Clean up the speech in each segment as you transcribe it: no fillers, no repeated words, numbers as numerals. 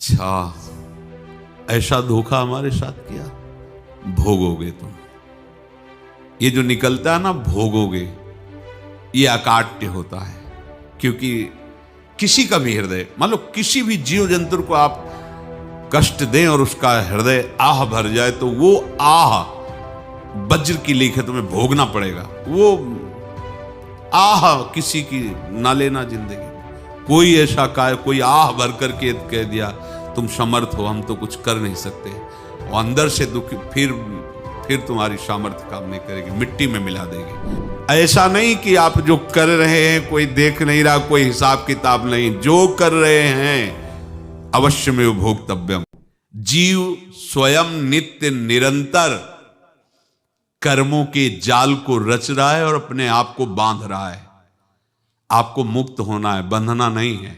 अच्छा, ऐसा धोखा हमारे साथ किया, भोगोगे तुम। ये जो निकलता है ना भोगोगे, ये अकाट्य होता है। क्योंकि किसी का भी हृदय, मान लो किसी भी जीव जंतु को आप कष्ट दें और उसका हृदय आह भर जाए, तो वो आह वज्र की लीक है, तुम्हें भोगना पड़ेगा। वो आह किसी की ना लेना जिंदगी। कोई ऐसा कोई आह भर करके कह दिया तुम समर्थ हो, हम तो कुछ कर नहीं सकते, और अंदर से दुखी, फिर तुम्हारी सामर्थ्य काम नहीं करेगी, मिट्टी में मिला देगी। ऐसा नहीं कि आप जो कर रहे हैं कोई देख नहीं रहा, कोई हिसाब किताब नहीं, जो कर रहे हैं अवश्य में भोक्तव्यम। जीव स्वयं नित्य निरंतर कर्मों के जाल को रच रहा है और अपने आप को बांध रहा है। आपको मुक्त होना है, बंधना नहीं है।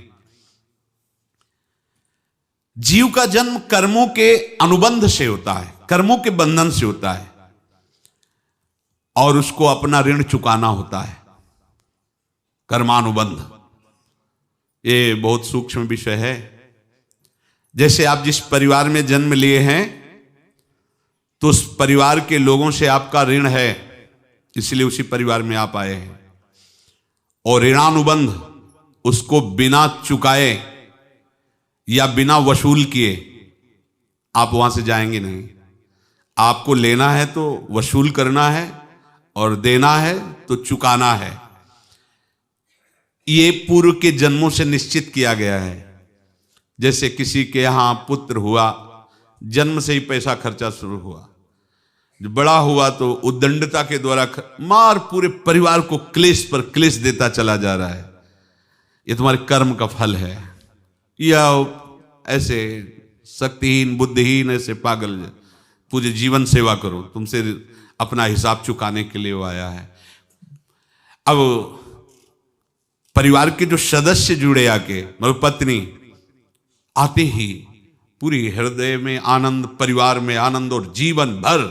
जीव का जन्म कर्मों के अनुबंध से होता है, कर्मों के बंधन से होता है, और उसको अपना ऋण चुकाना होता है। कर्मानुबंध ये बहुत सूक्ष्म विषय है। जैसे आप जिस परिवार में जन्म लिए हैं, तो उस परिवार के लोगों से आपका ऋण है, इसलिए उसी परिवार में आप आए हैं। और ऋणानुबंध, उसको बिना चुकाए या बिना वसूल किए आप वहां से जाएंगे नहीं। आपको लेना है तो वसूल करना है, और देना है तो चुकाना है। ये पूर्व के जन्मों से निश्चित किया गया है। जैसे किसी के यहां पुत्र हुआ, जन्म से ही पैसा खर्चा शुरू हुआ, जो बड़ा हुआ तो उद्दंडता के द्वारा मार पूरे परिवार को क्लेश पर क्लेश देता चला जा रहा है। ये तुम्हारे कर्म का फल है। या ऐसे शक्तिहीन बुद्धिहीन ऐसे पागल पूरे जीवन सेवा करो, तुमसे अपना हिसाब चुकाने के लिए वो आया है। अब परिवार के जो सदस्य जुड़े आके, मतलब पत्नी आते ही पूरी हृदय में आनंद, परिवार में आनंद, और जीवन भर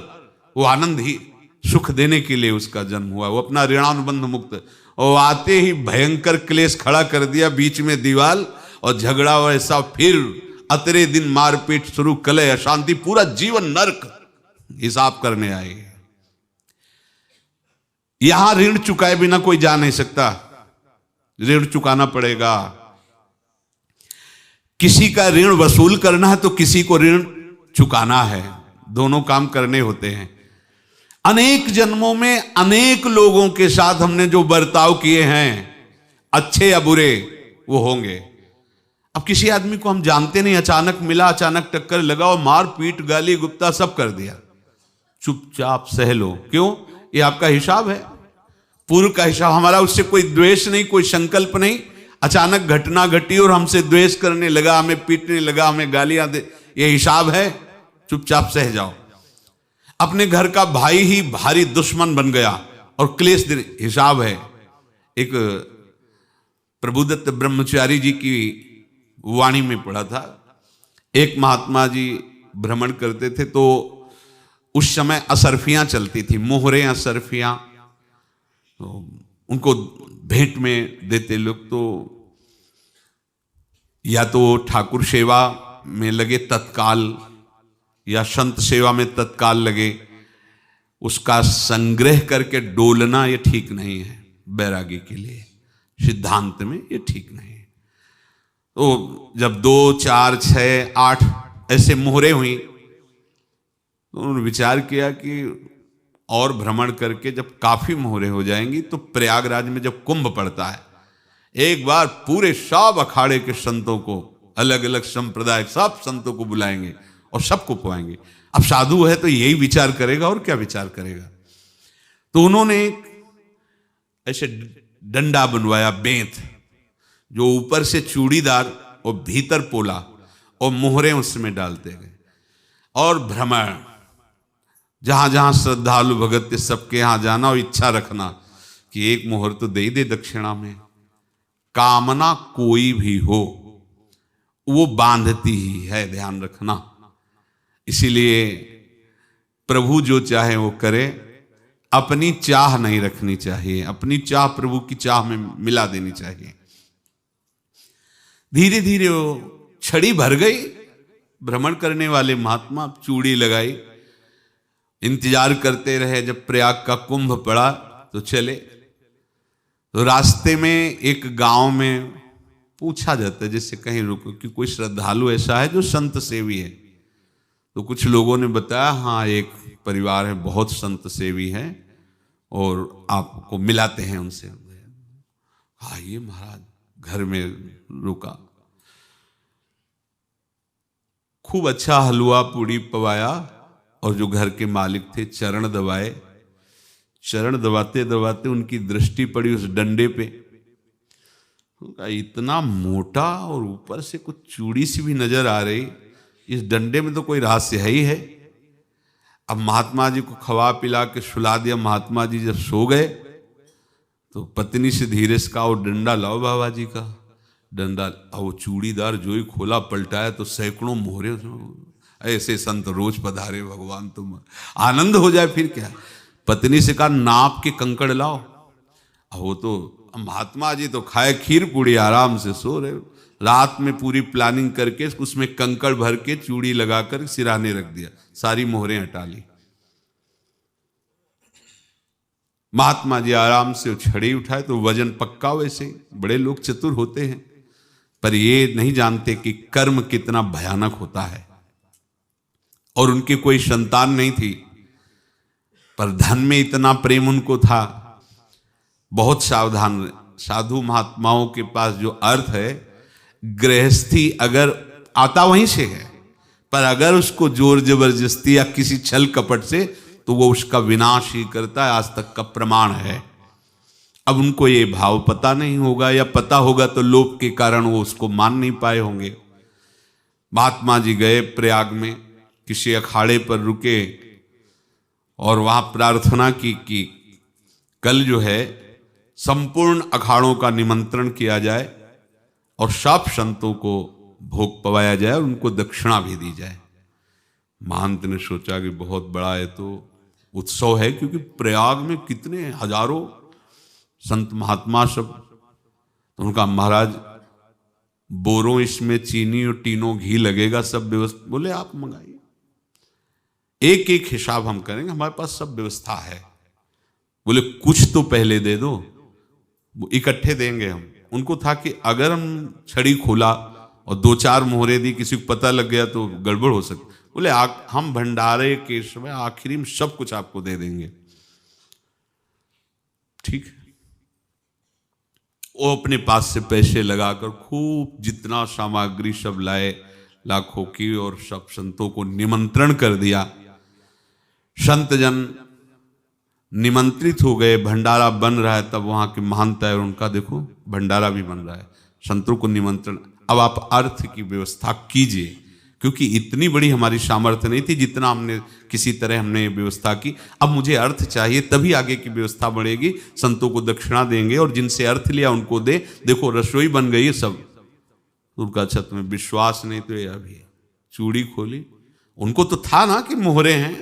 वो आनंद ही सुख देने के लिए उसका जन्म हुआ। वो अपना ऋणानुबंध मुक्त, और आते ही भयंकर क्लेश खड़ा कर दिया, बीच में दीवाल और झगड़ा वैसा, फिर अतरे दिन मारपीट शुरू, कलह अशांति, पूरा जीवन नरक हिसाब करने आए। यहां ऋण चुकाए बिना कोई जा नहीं सकता, ऋण चुकाना पड़ेगा। किसी का ऋण वसूल करना है तो किसी को ऋण चुकाना है, दोनों काम करने होते हैं। अनेक जन्मों में अनेक लोगों के साथ हमने जो बर्ताव किए हैं, अच्छे या बुरे, वो होंगे। अब किसी आदमी को हम जानते नहीं, अचानक मिला, अचानक टक्कर लगा और मार पीट गाली गुप्ता सब कर दिया, चुपचाप सह लो। क्यों? ये आपका हिसाब है, पूर्व का हिसाब। हमारा उससे कोई द्वेष नहीं, कोई संकल्प नहीं। अचानक घटना घटी और हमसे द्वेष करने लगा, हमें पीटने लगा, हमें गालियां दे, ये हिसाब है, चुपचाप सह जाओ। अपने घर का भाई ही भारी दुश्मन बन गया और क्लेश देने, हिसाब है। एक प्रभुदत्त ब्रह्मचारी जी की वाणी में पढ़ा था, एक महात्मा जी भ्रमण करते थे, तो उस समय असरफियां चलती थी, मोहरे असरफियां, तो उनको भेंट में देते लोग। तो या तो ठाकुर सेवा में लगे तत्काल, या संत सेवा में तत्काल लगे, उसका संग्रह करके डोलना ये ठीक नहीं है बैरागी के लिए, सिद्धांत में ये ठीक नहीं है। तो जब 2, 4, 6, 8 ऐसे मोहरे हुई, तो उन्होंने विचार किया कि और भ्रमण करके जब काफी मोहरे हो जाएंगी, तो प्रयागराज में जब कुंभ पड़ता है, एक बार पूरे सब अखाड़े के संतों को, अलग अलग संप्रदाय सब संतों को बुलाएंगे और सबको पुआएंगे। अब साधु है तो यही विचार करेगा, और क्या विचार करेगा। तो उन्होंने ऐसे डंडा बनवाया, बेंत, जो ऊपर से चूड़ीदार और भीतर पोला, और मोहरे उसमें डालते गए। और भ्रमण, जहां जहां श्रद्धालु भगत थे सबके यहां जाना और इच्छा रखना कि एक मोहर तो दे दे दक्षिणा में। कामना कोई भी हो वो बांधती ही है, ध्यान रखना। इसीलिए प्रभु जो चाहे वो करे, अपनी चाह नहीं रखनी चाहिए, अपनी चाह प्रभु की चाह में मिला देनी चाहिए। धीरे धीरे वो छड़ी भर गई भ्रमण करने वाले महात्मा चूड़ी लगाई, इंतजार करते रहे जब प्रयाग का कुंभ पड़ा तो चले। तो रास्ते में एक गांव में पूछा जाता है जैसे कहीं रुको कि कोई श्रद्धालु ऐसा है जो संत सेवी है। तो कुछ लोगों ने बताया हाँ एक परिवार है बहुत संत सेवी है और आपको मिलाते हैं उनसे। हाँ ये महाराज घर में रुका, खूब अच्छा हलवा पूड़ी पवाया और जो घर के मालिक थे चरण दबाए। चरण दबाते दबाते उनकी दृष्टि पड़ी उस डंडे पे, इतना मोटा और ऊपर से कुछ चूड़ी सी भी नजर आ रही, इस डंडे में तो कोई रहस्य है ही है। अब महात्मा जी को खवा पिला के सुला दिया। महात्मा जी जब सो गए तो पत्नी से धीरे से कहा वो डंडा लाओ बाबा जी का। डंडा वो चूड़ीदार जो ही खोला पलटाया तो सैकड़ों मोहरे। ऐसे संत रोज पधारे भगवान, तुम आनंद हो जाए फिर क्या। पत्नी से कहा नाप के कंकड़ लाओ। अब वो तो महात्मा जी तो खाए खीर पूड़ी आराम से सो रहे। रात में पूरी प्लानिंग करके उसमें कंकड़ भर के चूड़ी लगाकर सिराने रख दिया, सारी मोहरें हटा ली। महात्मा जी आराम से छड़ी उठाए तो वजन पक्का। वैसे बड़े लोग चतुर होते हैं पर ये नहीं जानते कि कर्म कितना भयानक होता है। और उनकी कोई संतान नहीं थी पर धन में इतना प्रेम उनको था। बहुत सावधान साधु महात्माओं के पास जो अर्थ है, गृहस्थी अगर आता वहीं से है पर अगर उसको जोर जबरदस्ती या किसी छल कपट से तो वो उसका विनाश ही करता है। आज तक का प्रमाण है। अब उनको ये भाव पता नहीं होगा या पता होगा तो लोभ के कारण वो उसको मान नहीं पाए होंगे। महात्मा जी गए प्रयाग में, किसी अखाड़े पर रुके और वहां प्रार्थना की कि कल जो है संपूर्ण अखाड़ों का निमंत्रण किया जाए और सब संतों को भोग पवाया जाए और उनको दक्षिणा भी दी जाए। महंत ने सोचा कि बहुत बड़ा है तो उत्सव है, क्योंकि प्रयाग में कितने हजारों संत महात्मा सब। तो उनका महाराज बोरों इसमें चीनी और टीनों घी लगेगा, सब व्यवस्था। बोले आप मंगाइए, एक एक हिसाब हम करेंगे, हमारे पास सब व्यवस्था है। बोले कुछ तो पहले दे दो, इकट्ठे देंगे हम। उनको था कि अगर हम छड़ी खोला और दो चार मोहरे दी, किसी को पता लग गया तो गड़बड़ हो सकती। बोले हम भंडारे के समय आखिरी में सब कुछ आपको दे देंगे। ठीक है। वो अपने पास से पैसे लगाकर खूब जितना सामग्री सब लाए लाखों की और सब संतों को निमंत्रण कर दिया। संत जन निमंत्रित हो गए, भंडारा बन रहा है। तब वहां के महंत है, उनका देखो भंडारा भी बन रहा है, संतों को निमंत्रण। अब आप अर्थ की व्यवस्था कीजिए, क्योंकि इतनी बड़ी हमारी सामर्थ्य नहीं थी जितना हमने किसी तरह हमने व्यवस्था की। अब मुझे अर्थ चाहिए, तभी आगे की व्यवस्था बढ़ेगी। संतों को दक्षिणा देंगे और जिनसे अर्थ लिया उनको दे। देखो रसोई बन गई है सब। उनका छत में विश्वास नहीं तो ये अभी चूड़ी खोली। उनको तो था ना कि मोहरे हैं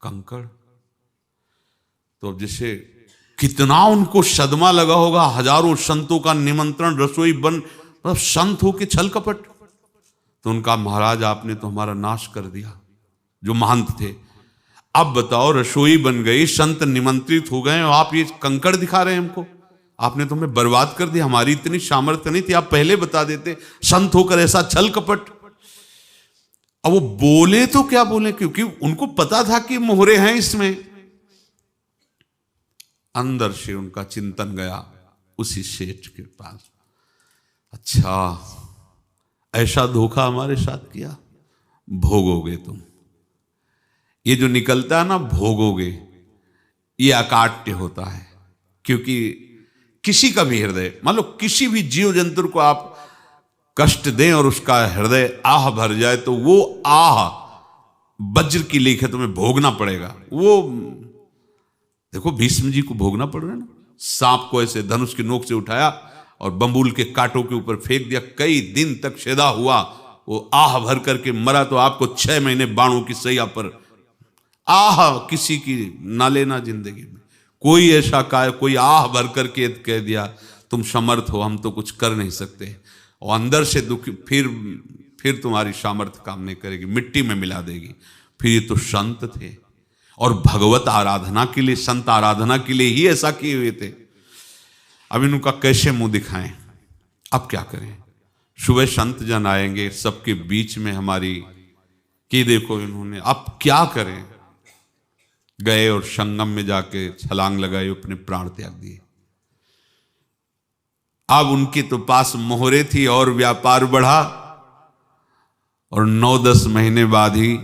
कंकड़। तो अब जैसे कितना उनको सदमा लगा होगा, हजारों संतों का निमंत्रण, रसोई बन, मतलब संत हो के छल कपट। तो उनका महाराज आपने तो हमारा नाश कर दिया, जो महंत थे। अब बताओ रसोई बन गई, संत निमंत्रित हो गए और आप ये कंकड़ दिखा रहे हैं हमको। आपने तो हमें बर्बाद कर दिया, हमारी इतनी सामर्थ्य नहीं थी, आप पहले बता देते। संत होकर ऐसा छल कपट। अब वो बोले तो क्या बोले, क्योंकि उनको पता था कि मोहरे हैं इसमें। अंदर से उनका चिंतन गया उसी सेठ के पास, अच्छा ऐसा धोखा हमारे साथ किया, भोगोगे तुम। ये जो निकलता है ना भोगोगे, ये अकाट्य होता है। क्योंकि किसी का भी हृदय, मान लो किसी भी जीव जंतु को आप कष्ट दें और उसका हृदय आह भर जाए, तो वो आह वज्र की लेख है, तुम्हें भोगना पड़ेगा। वो देखो भीष्म जी को भोगना पड़ रहा है ना। सांप को ऐसे धनुष की नोक से उठाया और बंबूल के कांटों के ऊपर फेंक दिया, कई दिन तक शेदा हुआ, वो आह भर करके मरा। तो आपको 6 महीने बाणों की सैया पर आह किसी की ना लेना जिंदगी में। कोई ऐसा कोई आह भर करके कह दिया तुम समर्थ हो, हम तो कुछ कर नहीं सकते। और अंदर से दुखी, फिर तुम्हारी सामर्थ्य काम नहीं करेगी, मिट्टी में मिला देगी। फिर ये तो संत थे और भगवत आराधना के लिए, संत आराधना के लिए ही ऐसा किए हुए थे। अब इनका कैसे मुंह दिखाएं, अब क्या करें। सुबह संत जन आएंगे, सबके बीच में हमारी कि देखो इन्होंने, अब क्या करें। गए और संगम में जाके छलांग लगाई, अपने प्राण त्याग दिए। अब उनके तो पास मोहरे थी और व्यापार बढ़ा और 9-10 महीने बाद ही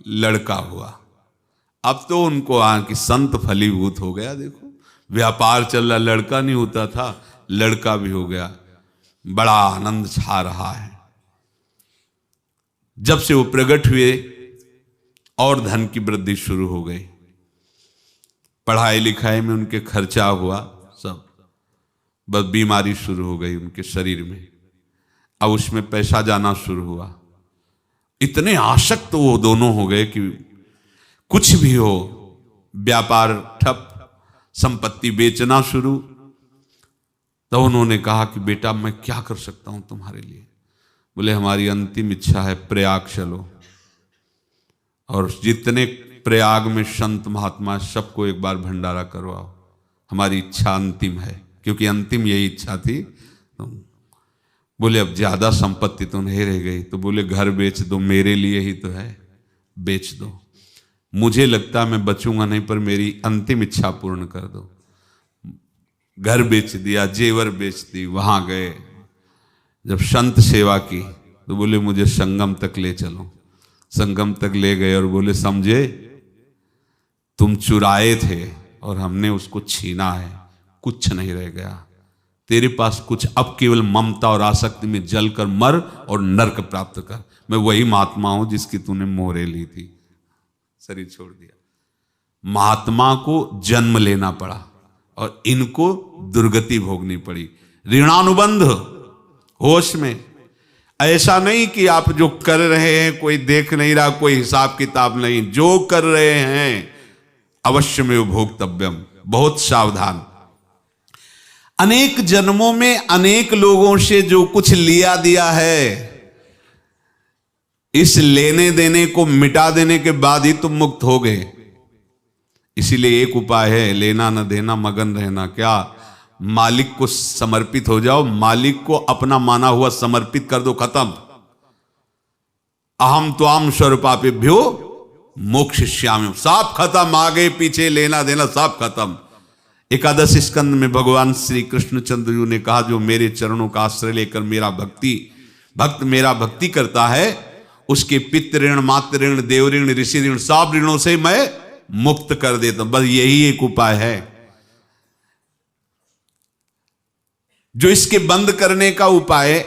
लड़का हुआ। अब तो उनको कि संत फलीभूत हो गया। देखो व्यापार चल रहा, लड़का नहीं होता था, लड़का भी हो गया, बड़ा आनंद छा रहा है। जब से वो प्रकट हुए और धन की वृद्धि शुरू हो गई, पढ़ाई लिखाई में उनके खर्चा हुआ सब, बस बीमारी शुरू हो गई उनके शरीर में। अब उसमें पैसा जाना शुरू हुआ। इतने आसक्त तो वो दोनों हो गए कि कुछ भी हो, व्यापार ठप, संपत्ति बेचना शुरू। तो उन्होंने कहा कि बेटा मैं क्या कर सकता हूं तुम्हारे लिए। बोले हमारी अंतिम इच्छा है प्रयाग चलो, और जितने प्रयाग में संत महात्मा सबको एक बार भंडारा करवाओ, हमारी इच्छा अंतिम है। क्योंकि अंतिम यही इच्छा थी। तो बोले अब ज्यादा संपत्ति तो नहीं रह गई। तो बोले घर बेच दो, मेरे लिए ही तो है, बेच दो। मुझे लगता मैं बचूंगा नहीं, पर मेरी अंतिम इच्छा पूर्ण कर दो। घर बेच दिया, जेवर बेच दी। वहां गए, जब संत सेवा की तो बोले मुझे संगम तक ले चलो। संगम तक ले गए और बोले समझे तुम चुराए थे और हमने उसको छीना है, कुछ नहीं रह गया तेरे पास कुछ, अब केवल ममता और आसक्ति में जल कर मर और नरक प्राप्त कर। मैं वही महात्मा हूं जिसकी तूने मोहरे ली थी, शरीर छोड़ दिया। महात्मा को जन्म लेना पड़ा और इनको दुर्गति भोगनी पड़ी। ऋणानुबंध होश में, ऐसा नहीं कि आप जो कर रहे हैं कोई देख नहीं रहा, कोई हिसाब किताब नहीं, जो कर रहे हैं अवश्य में भोक्तव्यम, बहुत सावधान। अनेक जन्मों में अनेक लोगों से जो कुछ लिया दिया है, इस लेने देने को मिटा देने के बाद ही तुम मुक्त हो गए। इसीलिए एक उपाय है, लेना न देना मगन रहना। क्या? मालिक को समर्पित हो जाओ, मालिक को अपना माना हुआ समर्पित कर दो, खत्म। अहम त्वाम स्वरूपापेभ्यो मोक्षयिष्यामि, सब खत्म। आगे पीछे लेना देना सब खत्म। एकादश स्कंद में भगवान श्री कृष्णचंद्र जी ने कहा जो मेरे चरणों का आश्रय लेकर भक्त मेरा भक्ति करता है, उसके पितृ ऋण, मातृ ऋण, देव ऋण, ऋषि ऋण, सब ऋणों से मैं मुक्त कर देता हूं। बस यही एक उपाय है जो इसके बंद करने का उपाय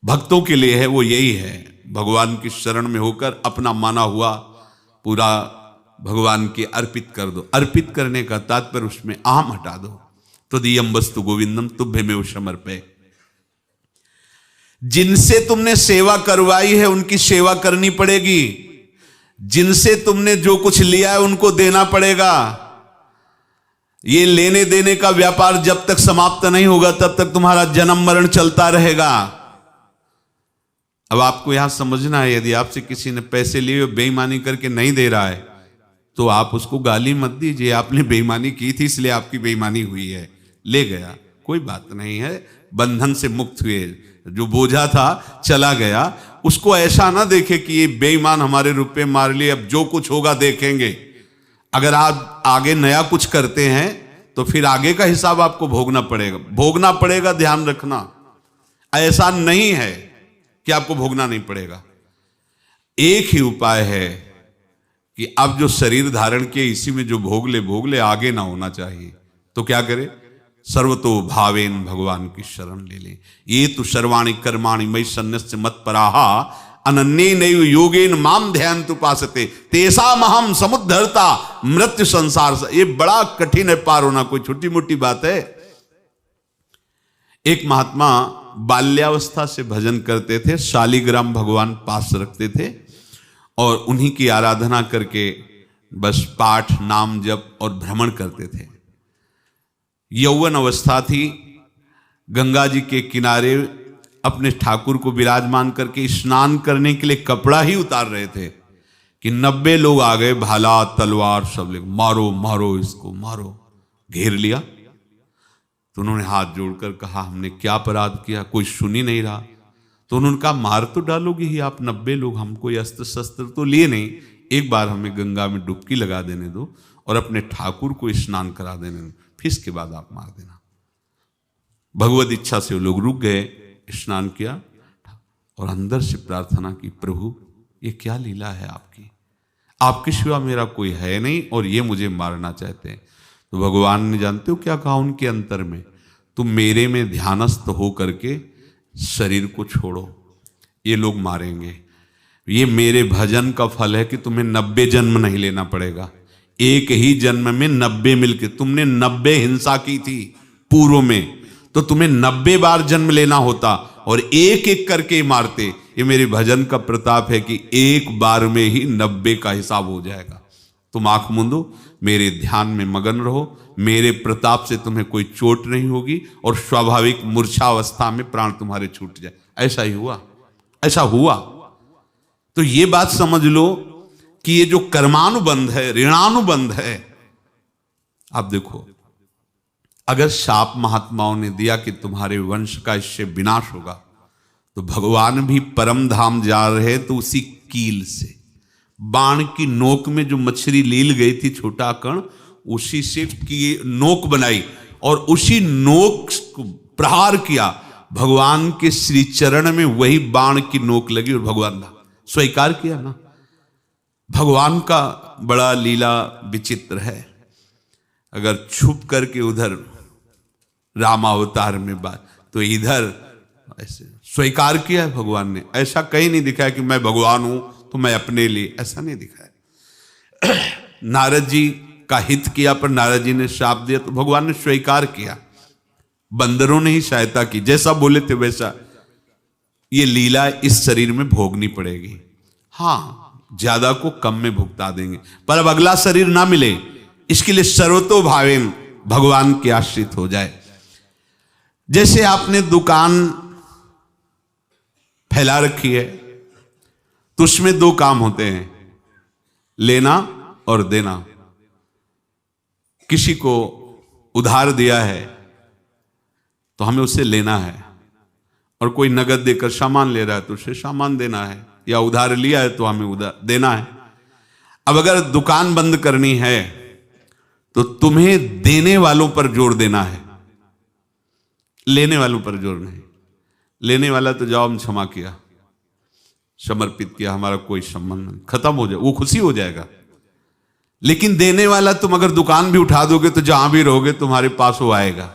भक्तों के लिए है, वो यही है, भगवान की शरण में होकर अपना माना हुआ पूरा भगवान के अर्पित कर दो। अर्पित करने का तात्पर्य उसमें अहम हटा दो। तो दियम वस्तु गोविंदम तुभ्यमेव समर्पय। जिनसे तुमने सेवा करवाई है उनकी सेवा करनी पड़ेगी, जिनसे तुमने जो कुछ लिया है उनको देना पड़ेगा। ये लेने देने का व्यापार जब तक समाप्त नहीं होगा तब तक तुम्हारा जन्म मरण चलता रहेगा। अब आपको यहां समझना है, यदि आपसे किसी ने पैसे लिए बेईमानी करके नहीं दे रहा है तो आप उसको गाली मत दीजिए, आपने बेईमानी की थी इसलिए आपकी बेईमानी हुई है, ले गया, कोई बात नहीं है, बंधन से मुक्त हुए, जो बोझा था चला गया। उसको ऐसा ना देखे कि ये बेईमान हमारे रुपए मार लिए, अब जो कुछ होगा देखेंगे। अगर आप आगे नया कुछ करते हैं तो फिर आगे का हिसाब आपको भोगना पड़ेगा, ध्यान रखना। ऐसा नहीं है कि आपको भोगना नहीं पड़ेगा। एक ही उपाय है कि अब जो शरीर धारण किए इसी में जो भोग ले, आगे ना होना चाहिए। तो क्या करे? सर्वतो भावेन भगवान की शरण ले ले। ये तो सर्वाणि कर्माणि मयि सन्न्यस्य मत्पराहा अनन्ये नैव योगेन माम ध्यायन्तु उपासते तेषाम् अहं समुद्धर्ता मृत्यु संसार से। ये बड़ा कठिन है पार होना, कोई छोटी मोटी बात है। एक महात्मा बाल्यावस्था से भजन करते थे, शालिग्राम भगवान पास रखते थे और उन्हीं की आराधना करके बस पाठ, नाम, जप और भ्रमण करते थे। यौवन अवस्था थी, गंगा जी के किनारे अपने ठाकुर को विराजमान करके स्नान करने के लिए कपड़ा ही उतार रहे थे कि 90 लोग आ गए, भाला तलवार सब लेकर, मारो मारो इसको मारो, घेर लिया। तो उन्होंने हाथ जोड़कर कहा हमने क्या अपराध किया, कोई सुन ही नहीं रहा। तो उन्होंने कहा मार तो डालोगे ही आप 90 लोग, हम कोई अस्त्र शस्त्र तो लिए नहीं, एक बार हमें गंगा में डुबकी लगा देने दो और अपने ठाकुर को स्नान करा देने दो, फिर इसके बाद आप मार देना। भगवत इच्छा से वो लोग रुक गए, स्नान किया और अंदर से प्रार्थना की, प्रभु ये क्या लीला है आपकी, आपके सिवा मेरा कोई है नहीं और ये मुझे मारना चाहते हैं। तो भगवान ने जानते हो क्या कहा उनके अंतर में, तुम मेरे में ध्यानस्थ हो करके शरीर को छोड़ो, ये लोग मारेंगे। ये मेरे भजन का फल है कि तुम्हें 90 जन्म नहीं लेना पड़ेगा, एक ही जन्म में 90 मिलके, तुमने 90 हिंसा की थी पूर्व में, तो तुम्हें 90 बार जन्म लेना होता और एक एक करके मारते। ये मेरे भजन का प्रताप है कि एक बार में ही 90 का हिसाब हो जाएगा। तुम आंख मूंदो, मेरे ध्यान में मगन रहो, मेरे प्रताप से तुम्हें कोई चोट नहीं होगी और स्वाभाविक मूर्छावस्था में प्राण तुम्हारे छूट जाए। ऐसा ही हुआ, ऐसा हुआ। तो ये बात समझ लो कि ये जो कर्मानुबंध है, ऋणानुबंध है। आप देखो, अगर शाप महात्माओं ने दिया कि तुम्हारे वंश का इससे विनाश होगा, तो भगवान भी परम धाम जा रहे तो उसी कील से, बाण की नोक में जो मछली लील गई थी छोटा कण, उसी से की नोक बनाई और उसी नोक को प्रहार किया। भगवान के श्री चरण में वही बाण की नोक लगी और भगवान ने स्वीकार किया ना। भगवान का बड़ा लीला विचित्र है। अगर छुप करके उधर रामावतार में बात, तो इधर ऐसे स्वीकार किया है भगवान ने। ऐसा कहीं नहीं दिखाया कि मैं भगवान हूं तो मैं अपने लिए, ऐसा नहीं दिखाया। नारद जी का हित किया पर नारद जी ने श्राप दिया तो भगवान ने स्वीकार किया। बंदरों ने ही सहायता की, जैसा बोले थे वैसा। ये लीला इस शरीर में भोगनी पड़ेगी। हाँ, ज्यादा को कम में भुगता देंगे, पर अब अगला शरीर ना मिले, इसके लिए सर्वतो भावेन भगवान के आश्रित हो जाए। जैसे आपने दुकान फैला रखी है तो उसमें दो काम होते हैं, लेना और देना। किसी को उधार दिया है तो हमें उसे लेना है, और कोई नगद देकर सामान ले रहा है तो उसे सामान देना है, या उधार लिया है तो हमें उधार देना है। अब अगर दुकान बंद करनी है तो तुम्हें देने वालों पर जोर देना है, लेने वालों पर जोर नहीं। लेने वाला तो जाओ हम क्षमा किया, समर्पित किया, हमारा कोई संबंध नहीं, खत्म हो जाए, वो खुशी हो जाएगा। लेकिन देने वाला तुम अगर दुकान भी उठा दोगे तो जहां भी रहोगे तुम्हारे पास वो आएगा,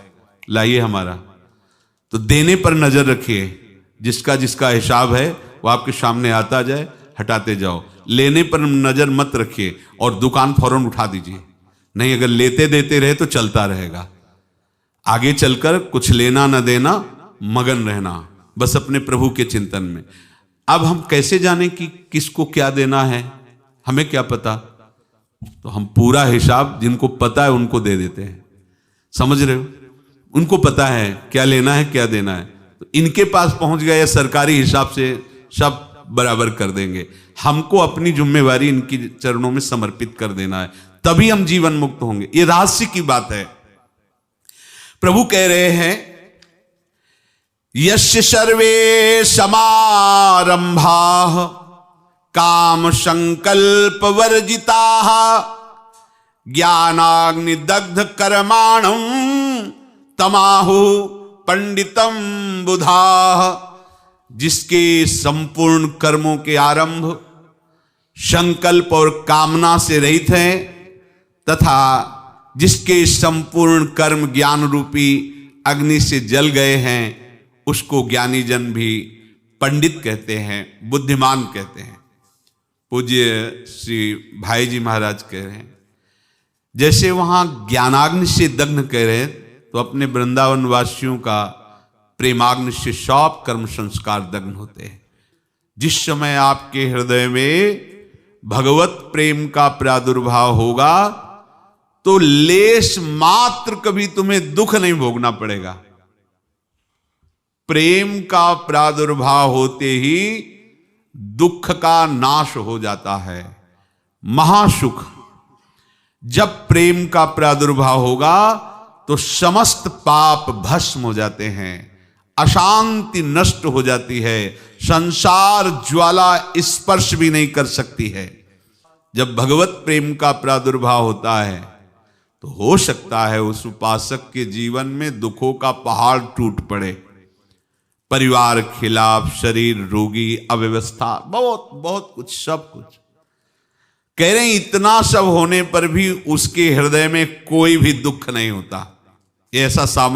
लाइए हमारा। तो देने पर नजर रखिए, जिसका जिसका हिसाब है वो आपके सामने आता जाए, हटाते जाओ। लेने पर नजर मत रखिए और दुकान फौरन उठा दीजिए, नहीं अगर लेते देते रहे तो चलता रहेगा। आगे चलकर कुछ लेना न देना, मगन रहना बस अपने प्रभु के चिंतन में। अब हम कैसे जाने कि किसको क्या देना है, हमें क्या पता? तो हम पूरा हिसाब जिनको पता है उनको दे देते हैं, समझ रहे हो? उनको पता है क्या लेना है क्या देना है, तो इनके पास पहुंच गए, सरकारी हिसाब से सब बराबर कर देंगे। हमको अपनी जिम्मेवारी इनकी चरणों में समर्पित कर देना है, तभी हम जीवन मुक्त होंगे। ये रहस्य की बात है। प्रभु कह रहे हैं, यस्य सर्वे समारंभाः काम संकल्प वर्जिताः ज्ञानाग्निदग्ध कर्माणं तमाहु पंडितम बुधाः। जिसके संपूर्ण कर्मों के आरंभ संकल्प और कामना से रहित हैं, तथा जिसके संपूर्ण कर्म ज्ञान रूपी अग्नि से जल गए हैं, उसको ज्ञानी जन भी पंडित कहते हैं, बुद्धिमान कहते हैं। पूज्य श्री भाई जी महाराज कह रहे हैं, जैसे वहां ज्ञानाग्नि से दग्न कह रहे हैं, तो अपने वृंदावन वासियों का प्रेमाग्नि से सब कर्म संस्कार दग्न होते हैं। जिस समय आपके हृदय में भगवत प्रेम का प्रादुर्भाव होगा तो लेश मात्र कभी तुम्हें दुख नहीं भोगना पड़ेगा। प्रेम का प्रादुर्भाव होते ही दुख का नाश हो जाता है। महासुख। जब प्रेम का प्रादुर्भाव होगा तो समस्त पाप भस्म हो जाते हैं, अशांति नष्ट हो जाती है, संसार ज्वाला स्पर्श भी नहीं कर सकती है। जब भगवत प्रेम का प्रादुर्भाव होता है तो हो सकता है उस उपासक के जीवन में दुखों का पहाड़ टूट पड़े, परिवार खिलाफ, शरीर रोगी, अव्यवस्था, बहुत बहुत कुछ, सब कुछ। कह रहे हैं इतना सब होने पर भी उसके हृदय में कोई भी दुख नहीं होता। ऐसा सामर्थ्य